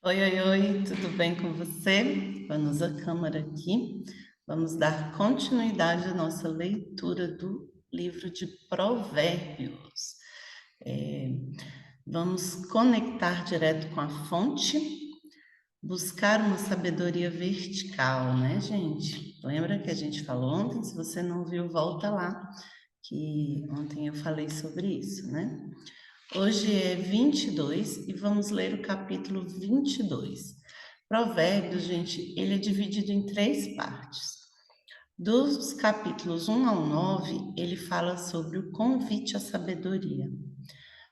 Oi, oi, oi, tudo bem com você? Vamos à câmara aqui. Vamos dar continuidade à nossa leitura do livro de Provérbios. É, Vamos conectar direto com a fonte, buscar uma sabedoria vertical, né, gente? Lembra que a gente falou ontem? Se você não viu, volta lá, que ontem eu falei sobre isso, né? Hoje é 22 e vamos ler o capítulo 22. Provérbios, gente, ele é dividido em três partes. Dos capítulos 1 ao 9, ele fala sobre o convite à sabedoria.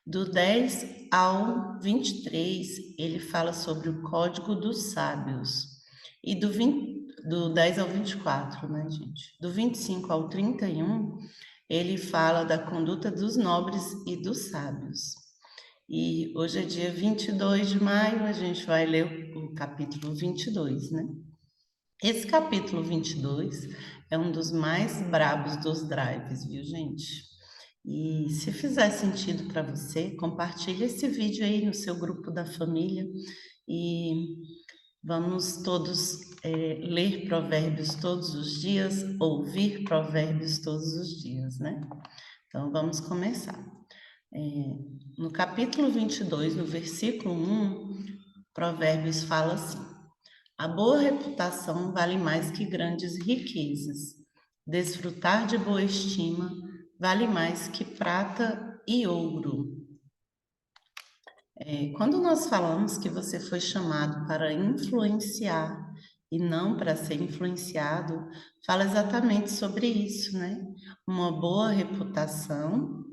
Do 10 ao 23, ele fala sobre o código dos sábios. E do 10 ao 24, né, gente? Do 25 ao 31, ele fala da conduta dos nobres e dos sábios. E hoje é dia 22 de maio, a gente vai ler o capítulo 22, né? Esse capítulo 22 é um dos mais brabos dos drives, viu, gente? E se fizer sentido para você, compartilhe esse vídeo aí no seu grupo da família e vamos todos ler provérbios todos os dias, ouvir provérbios todos os dias, né? Então vamos começar. É, no capítulo 22, no versículo 1, Provérbios fala assim: a boa reputação vale mais que grandes riquezas. Desfrutar de boa estima vale mais que prata e ouro. Quando nós falamos que você foi chamado para influenciar e não para ser influenciado, fala exatamente sobre isso, né? Uma boa reputação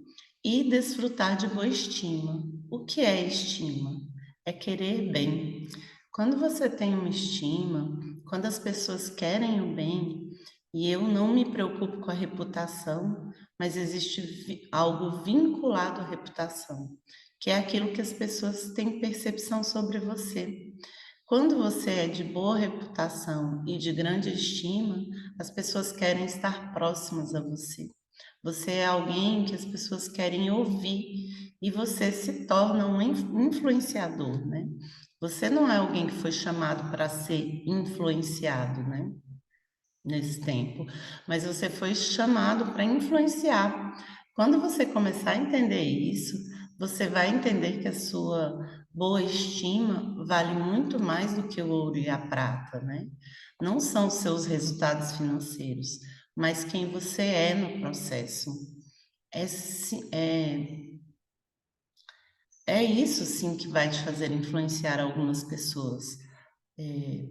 e desfrutar de boa estima. O que é estima? É querer bem. Quando você tem uma estima, quando as pessoas querem o bem, e eu não me preocupo com a reputação, mas existe algo vinculado à reputação, que é aquilo que as pessoas têm percepção sobre você. Quando você é de boa reputação e de grande estima, as pessoas querem estar próximas a você. Você é alguém que as pessoas querem ouvir e você se torna um influenciador, né? Você não é alguém que foi chamado para ser influenciado, né? Nesse tempo, mas você foi chamado para influenciar. Quando você começar a entender isso, você vai entender que a sua boa estima vale muito mais do que o ouro e a prata, né? Não são os seus resultados financeiros, mas quem você é no processo. É, é isso sim que vai te fazer influenciar algumas pessoas. É,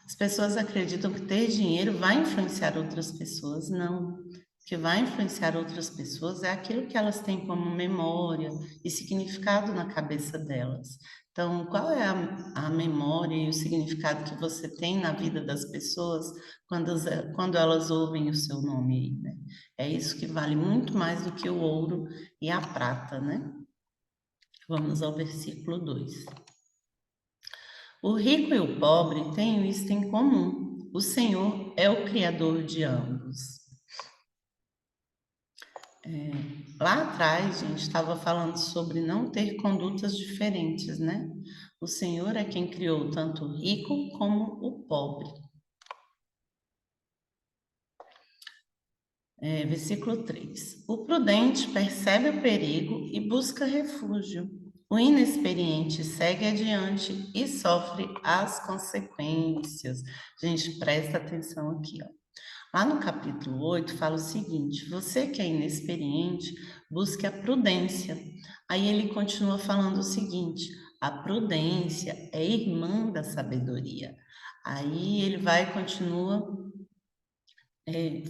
as pessoas acreditam que ter dinheiro vai influenciar outras pessoas. Não. O que vai influenciar outras pessoas é aquilo que elas têm como memória e significado na cabeça delas. Então, qual é a memória e o significado que você tem na vida das pessoas quando elas ouvem o seu nome aí, né? É isso que vale muito mais do que o ouro e a prata, né? Vamos ao versículo 2. O rico e o pobre têm isto em comum: o Senhor é o Criador de ambos. Lá atrás, a gente estava falando sobre não ter condutas diferentes, né? O Senhor é quem criou tanto o rico como o pobre. Versículo 3: o prudente percebe o perigo e busca refúgio. O inexperiente segue adiante e sofre as consequências. Gente, presta atenção aqui, ó. Lá no capítulo 8 fala o seguinte: você que é inexperiente, busque a prudência. Aí ele continua falando o seguinte: a prudência é irmã da sabedoria. Aí ele vai e continua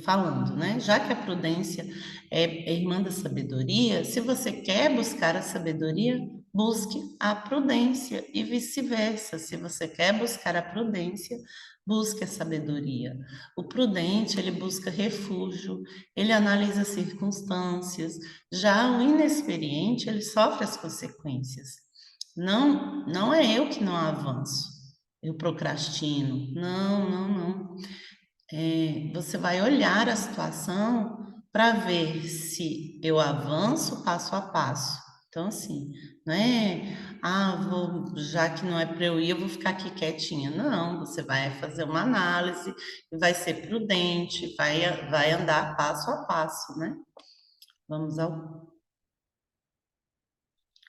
falando, né? Já que a prudência é irmã da sabedoria, se você quer buscar a sabedoria, busque a prudência e vice-versa. Se você quer buscar a prudência, busque a sabedoria. O prudente, ele busca refúgio, ele analisa as circunstâncias. Já o inexperiente, ele sofre as consequências. Não, não é eu que não avanço. Eu procrastino. Não, não, não. Você vai olhar a situação para ver se eu avanço passo a passo Então, assim, não é, já que não é para eu ir, eu vou ficar aqui quietinha. Não, você vai fazer uma análise, vai ser prudente, vai andar passo a passo, né? Vamos ao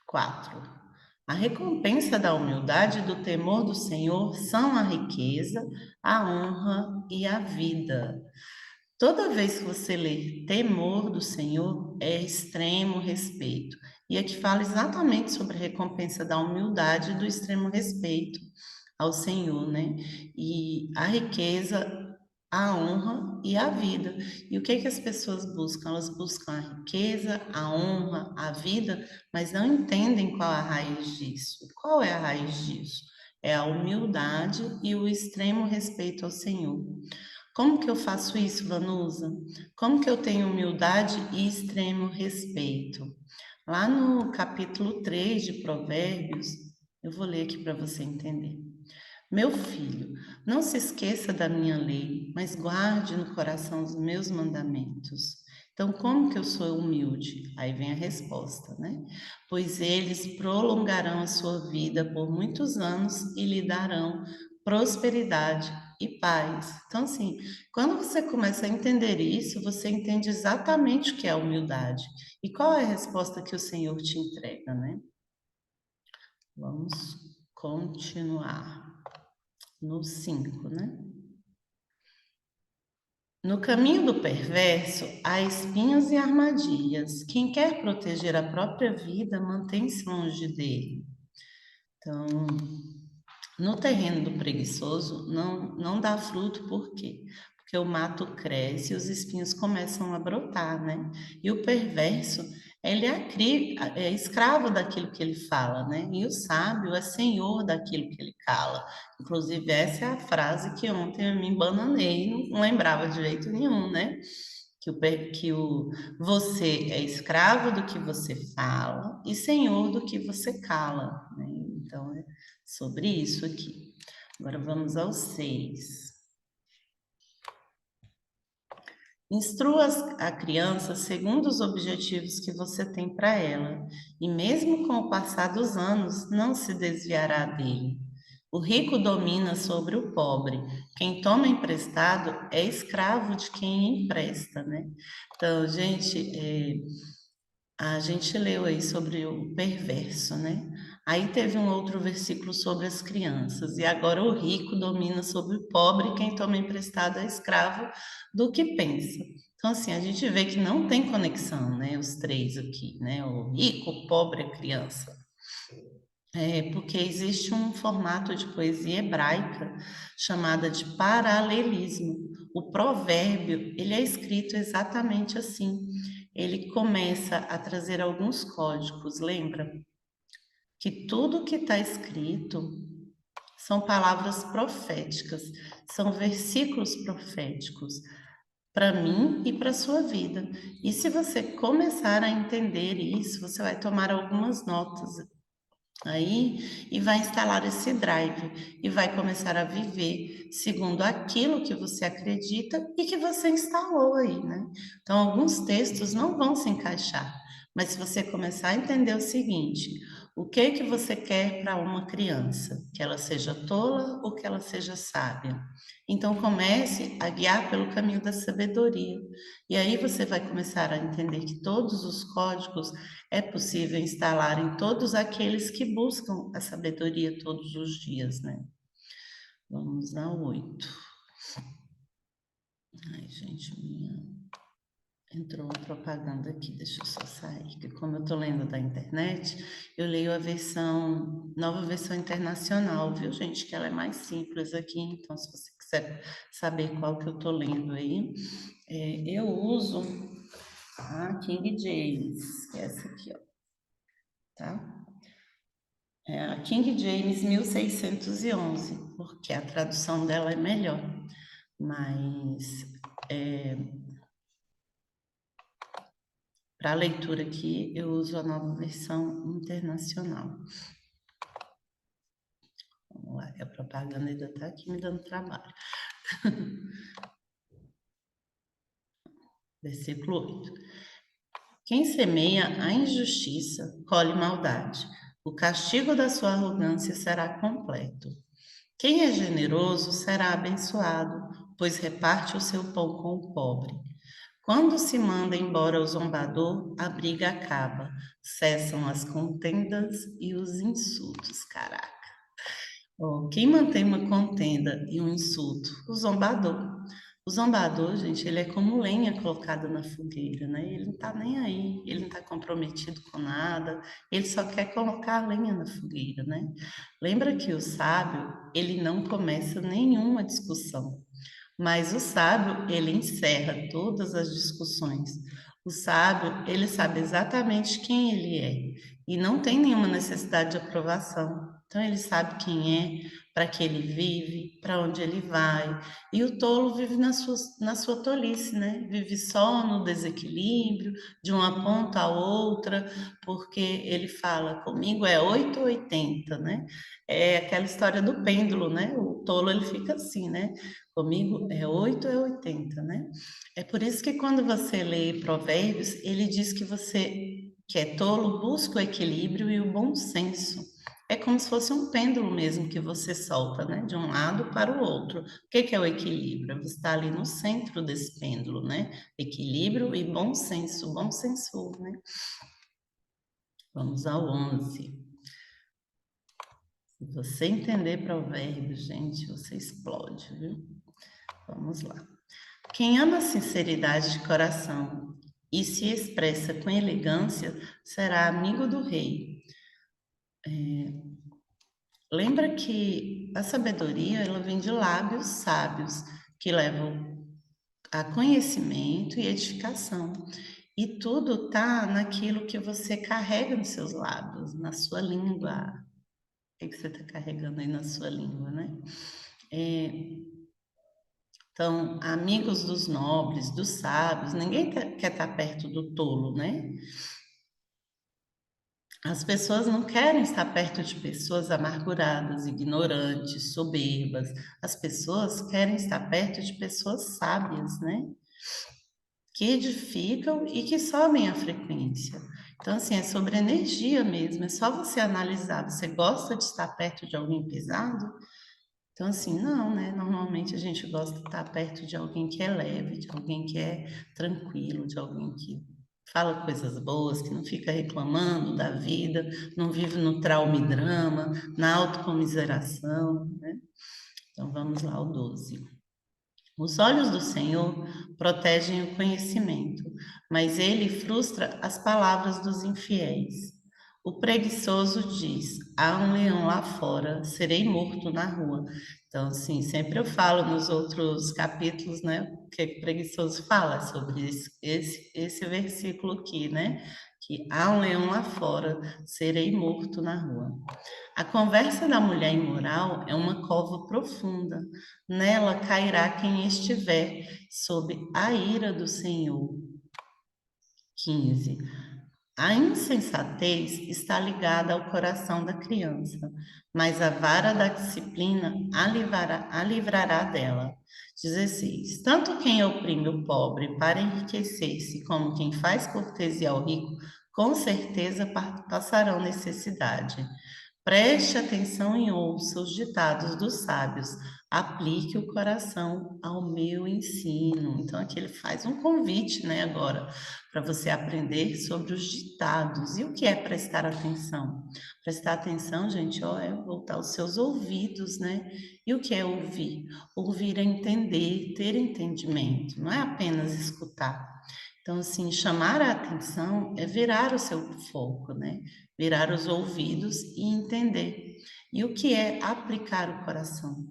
4. A recompensa da humildade e do temor do Senhor são a riqueza, a honra e a vida. Toda vez que você lê temor do Senhor, é extremo respeito. E aqui fala exatamente sobre a recompensa da humildade e do extremo respeito ao Senhor, né? E a riqueza, a honra e a vida. E o que é que as pessoas buscam? Elas buscam a riqueza, a honra, a vida, mas não entendem qual é a raiz disso. Qual é a raiz disso? É a humildade e o extremo respeito ao Senhor. Como que eu faço isso, Vanusa? Como que eu tenho humildade e extremo respeito? Lá no capítulo 3 de Provérbios, eu vou ler aqui para você entender. Meu filho, não se esqueça da minha lei, mas guarde no coração os meus mandamentos. Então, como que eu sou humilde? Aí vem a resposta, né? Pois eles prolongarão a sua vida por muitos anos e lhe darão prosperidade e paz. Então, assim, quando você começa a entender isso, você entende exatamente o que é humildade. E qual é a resposta que o Senhor te entrega, né? Vamos continuar no 5, né? No caminho do perverso há espinhos e armadilhas. Quem quer proteger a própria vida mantém-se longe dele. Então, no terreno do preguiçoso não dá fruto, por quê? Porque o mato cresce e os espinhos começam a brotar, né? E o perverso, ele é escravo daquilo que ele fala, né? E o sábio é senhor daquilo que ele cala. Inclusive, essa é a frase que ontem eu me embananei, não lembrava de jeito nenhum, né? Que você é escravo do que você fala e senhor do que você cala, né? Então, é sobre isso aqui. Agora vamos ao 6. Instrua a criança segundo os objetivos que você tem para ela, e mesmo com o passar dos anos, não se desviará dele. O rico domina sobre o pobre. Quem toma emprestado é escravo de quem empresta, né? Então, gente, a gente leu aí sobre o perverso, né? Aí teve um outro versículo sobre as crianças, e agora o rico domina sobre o pobre, quem toma emprestado é escravo do que pensa. Então, assim, a gente vê que não tem conexão, né? Os três aqui, né? O rico, o pobre, a criança. É porque existe um formato de poesia hebraica chamada de paralelismo. O provérbio, ele é escrito exatamente assim. Ele começa a trazer alguns códigos, lembra? Que tudo que está escrito são palavras proféticas, são versículos proféticos para mim e para a sua vida. E se você começar a entender isso, você vai tomar algumas notas aí e vai instalar esse drive e vai começar a viver segundo aquilo que você acredita e que você instalou aí, né? Então, alguns textos não vão se encaixar, mas se você começar a entender o seguinte, o que você quer para uma criança? Que ela seja tola ou que ela seja sábia? Então, comece a guiar pelo caminho da sabedoria. E aí você vai começar a entender que todos os códigos é possível instalar em todos aqueles que buscam a sabedoria todos os dias, né? Vamos ao 8. Ai, gente, entrou uma propaganda aqui, deixa eu só sair, que como eu tô lendo da internet, eu leio a nova versão internacional, viu, gente? Que ela é mais simples aqui, então se você quiser saber qual que eu tô lendo aí, eu uso a King James, que é essa aqui, ó, tá? É a King James 1611, porque a tradução dela é melhor, mas para a leitura aqui eu uso a nova versão internacional. Vamos lá, que a propaganda ainda está aqui me dando trabalho. Versículo 8. Quem semeia a injustiça, colhe maldade. O castigo da sua arrogância será completo. Quem é generoso será abençoado, pois reparte o seu pão com o pobre. Quando se manda embora o zombador, a briga acaba. Cessam as contendas e os insultos. Caraca. Ó, quem mantém uma contenda e um insulto? O zombador. O zombador, gente, ele é como lenha colocada na fogueira, né? Ele não tá nem aí, ele não tá comprometido com nada, ele só quer colocar a lenha na fogueira, né? Lembra que o sábio, ele não começa nenhuma discussão. Mas o sábio, ele encerra todas as discussões. O sábio, ele sabe exatamente quem ele é e não tem nenhuma necessidade de aprovação. Então, ele sabe quem é, para que ele vive, para onde ele vai. E o tolo vive na sua tolice, né? Vive só no desequilíbrio, de uma ponta a outra, porque ele fala, comigo é 8 ou 80, né? É aquela história do pêndulo, né? O tolo, ele fica assim, né? Comigo é 8 é 80, né? É por isso que quando você lê Provérbios, ele diz que você, que é tolo, busca o equilíbrio e o bom senso. É como se fosse um pêndulo mesmo que você solta, né? De um lado para o outro. O que é o equilíbrio? Você está ali no centro desse pêndulo, né? Equilíbrio e bom senso, bom senso, né? Vamos ao 11. Se você entender Provérbios, gente, você explode, viu? Vamos lá. Quem ama a sinceridade de coração e se expressa com elegância será amigo do rei. Lembra que a sabedoria ela vem de lábios sábios que levam a conhecimento e edificação. E tudo está naquilo que você carrega nos seus lábios, na sua língua. O que você está carregando aí na sua língua, né? É, então, amigos dos nobres, dos sábios, ninguém quer estar perto do tolo, né? As pessoas não querem estar perto de pessoas amarguradas, ignorantes, soberbas. As pessoas querem estar perto de pessoas sábias, né? Que edificam e que sobem a frequência. Então, assim, é sobre energia mesmo. É só você analisar. Você gosta de estar perto de alguém pesado? Então, assim, não, né? Normalmente a gente gosta de estar perto de alguém que é leve, de alguém que é tranquilo, de alguém que fala coisas boas, que não fica reclamando da vida, não vive no trauma e drama, na autocomiseração, né? Então, vamos lá, o 12. Os olhos do Senhor protegem o conhecimento, mas ele frustra as palavras dos infiéis. O preguiçoso diz: há um leão lá fora, serei morto na rua. Então, assim, sempre eu falo nos outros capítulos, né, o que o preguiçoso fala sobre esse versículo aqui, né? Que há um leão lá fora, serei morto na rua. A conversa da mulher imoral é uma cova profunda. Nela cairá quem estiver sob a ira do Senhor. 15. A insensatez está ligada ao coração da criança, mas a vara da disciplina a livrará dela. 16. Tanto quem oprime o pobre para enriquecer-se, como quem faz cortesia ao rico, com certeza passarão necessidade. Preste atenção e ouça os ditados dos sábios. Aplique o coração ao meu ensino. Então, aqui ele faz um convite, né, agora, para você aprender sobre os ditados. E o que é prestar atenção? Prestar atenção, gente, ó, é voltar os seus ouvidos, né? E o que é ouvir? Ouvir é entender, ter entendimento, não é apenas escutar. Então, assim, chamar a atenção é virar o seu foco, né? Virar os ouvidos e entender. E o que é aplicar o coração?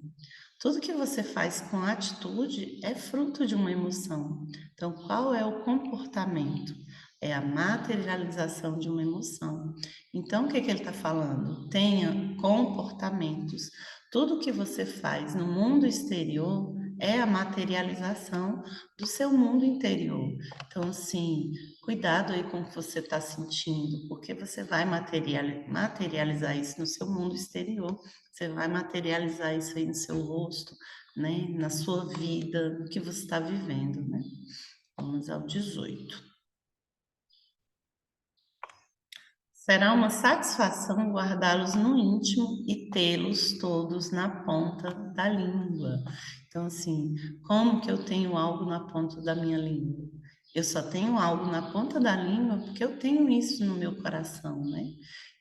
Tudo que você faz com atitude é fruto de uma emoção. Então, qual é o comportamento? É a materialização de uma emoção. Então, o que que ele está falando? Tenha comportamentos. Tudo que você faz no mundo exterior é a materialização do seu mundo interior. Então, assim, cuidado aí com o que você está sentindo, porque você vai materializar isso no seu mundo exterior. Você vai materializar isso aí no seu rosto, né? Na sua vida, no que você está vivendo, né? Vamos ao 18. Será uma satisfação guardá-los no íntimo e tê-los todos na ponta da língua. Então, assim, como que eu tenho algo na ponta da minha língua? Eu só tenho algo na ponta da língua porque eu tenho isso no meu coração, né?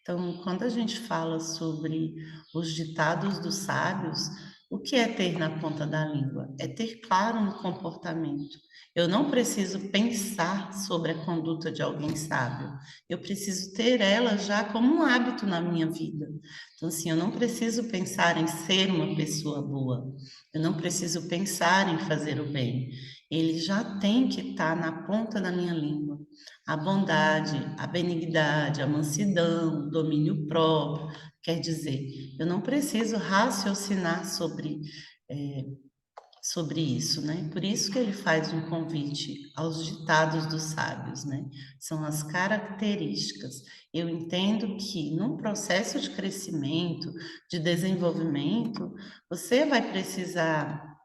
Então, quando a gente fala sobre os ditados dos sábios, o que é ter na ponta da língua? É ter claro no comportamento. Eu não preciso pensar sobre a conduta de alguém sábio. Eu preciso ter ela já como um hábito na minha vida. Então, assim, eu não preciso pensar em ser uma pessoa boa. Eu não preciso pensar em fazer o bem. Ele já tem que estar na ponta da minha língua. A bondade, a benignidade, a mansidão, o domínio próprio. Quer dizer, eu não preciso raciocinar sobre isso, né? Por isso que ele faz um convite aos ditados dos sábios, né? São as características. Eu entendo que num processo de crescimento, de desenvolvimento, você vai precisar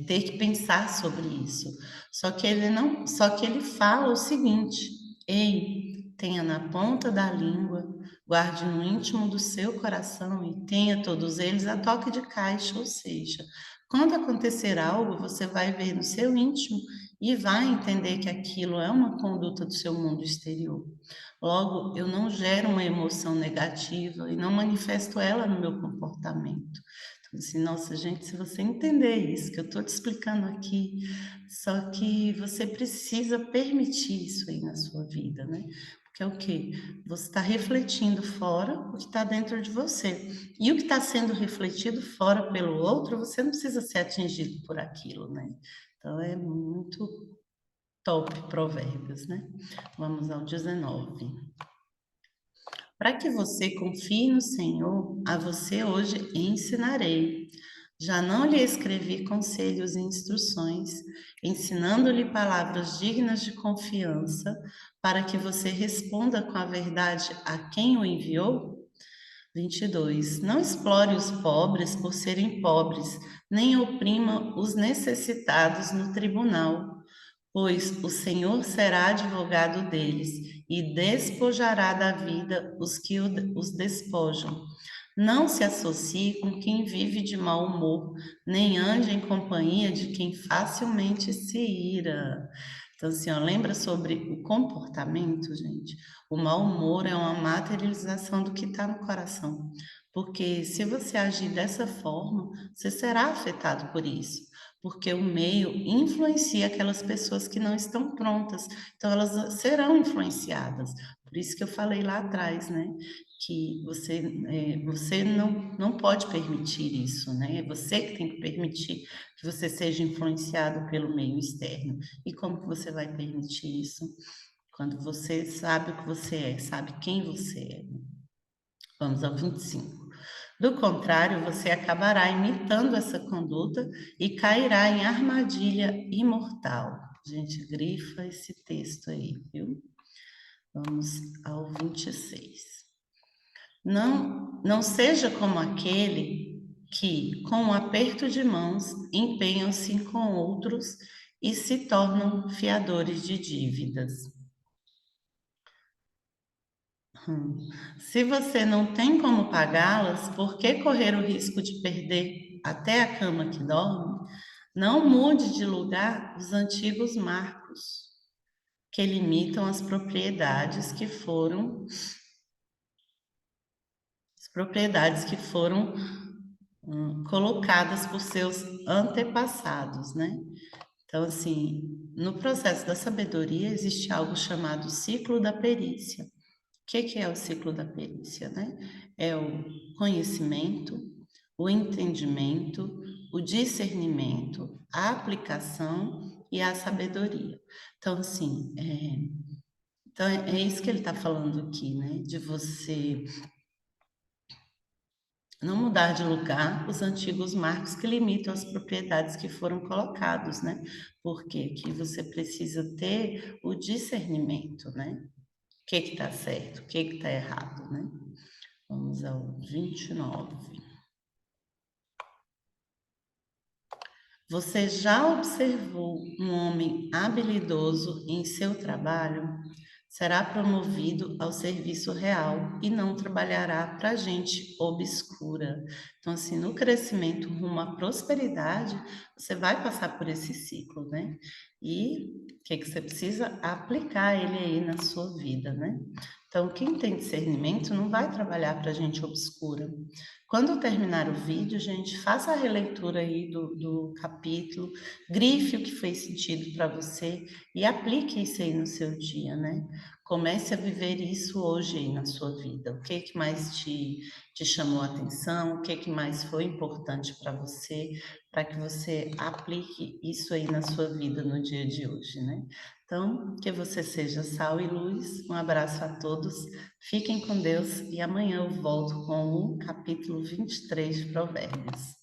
ter que pensar sobre isso. Só que ele fala o seguinte: ei, tenha na ponta da língua, guarde no íntimo do seu coração e tenha todos eles a toque de caixa, ou seja, quando acontecer algo, você vai ver no seu íntimo e vai entender que aquilo é uma conduta do seu mundo exterior. Logo, eu não gero uma emoção negativa e não manifesto ela no meu comportamento. Assim, nossa, gente, se você entender isso que eu estou te explicando aqui, só que você precisa permitir isso aí na sua vida, né? Porque é o quê? Você está refletindo fora o que está dentro de você. E o que está sendo refletido fora pelo outro, você não precisa ser atingido por aquilo, né? Então é muito top Provérbios, né? Vamos ao 19. Para que você confie no Senhor, a você hoje ensinarei. Já não lhe escrevi conselhos e instruções, ensinando-lhe palavras dignas de confiança, para que você responda com a verdade a quem o enviou? 22. Não explore os pobres por serem pobres, nem oprima os necessitados no tribunal, pois o Senhor será advogado deles e despojará da vida os que os despojam. Não se associe com quem vive de mau humor, nem ande em companhia de quem facilmente se ira. Então, assim, ó, lembra sobre o comportamento, gente? O mau humor é uma materialização do que está no coração. Porque se você agir dessa forma, você será afetado por isso. Porque o meio influencia aquelas pessoas que não estão prontas. Então, elas serão influenciadas. Por isso que eu falei lá atrás, né? Que você não pode permitir isso, né? É você que tem que permitir que você seja influenciado pelo meio externo. E como que você vai permitir isso? Quando você sabe o que você é, sabe quem você é. Vamos ao 25. Do contrário, você acabará imitando essa conduta e cairá em armadilha imortal. Gente, grifa esse texto aí, viu? Vamos ao 26. Não seja como aquele que, com um aperto de mãos, empenham-se com outros e se tornam fiadores de dívidas. Se você não tem como pagá-las, por que correr o risco de perder até a cama que dorme? Não mude de lugar os antigos marcos que limitam as propriedades que foram colocadas por seus antepassados, né? Então, assim, no processo da sabedoria existe algo chamado ciclo da perícia. O que é o ciclo da perícia, né? É o conhecimento, o entendimento, o discernimento, a aplicação e a sabedoria. Então, assim, é isso que ele está falando aqui, né? De você não mudar de lugar os antigos marcos que limitam as propriedades que foram colocados, né? Porque que você precisa ter o discernimento, né? O que está certo, o que está errado, né? Vamos ao 29. Você já observou um homem habilidoso em seu trabalho? será promovido ao serviço real e não trabalhará para gente obscura. Então, assim, no crescimento rumo à prosperidade, você vai passar por esse ciclo, né? E o que você precisa? Aplicar ele aí na sua vida, né? Então, quem tem discernimento não vai trabalhar para gente obscura. Quando terminar o vídeo, gente, faça a releitura aí do capítulo, grife o que fez sentido para você e aplique isso aí no seu dia, né? Comece a viver isso hoje aí na sua vida. O que mais te chamou a atenção? O que mais foi importante para você, para que você aplique isso aí na sua vida no dia de hoje, né? Então, que você seja sal e luz. Um abraço a todos. Fiquem com Deus e amanhã eu volto com o capítulo 23 de Provérbios.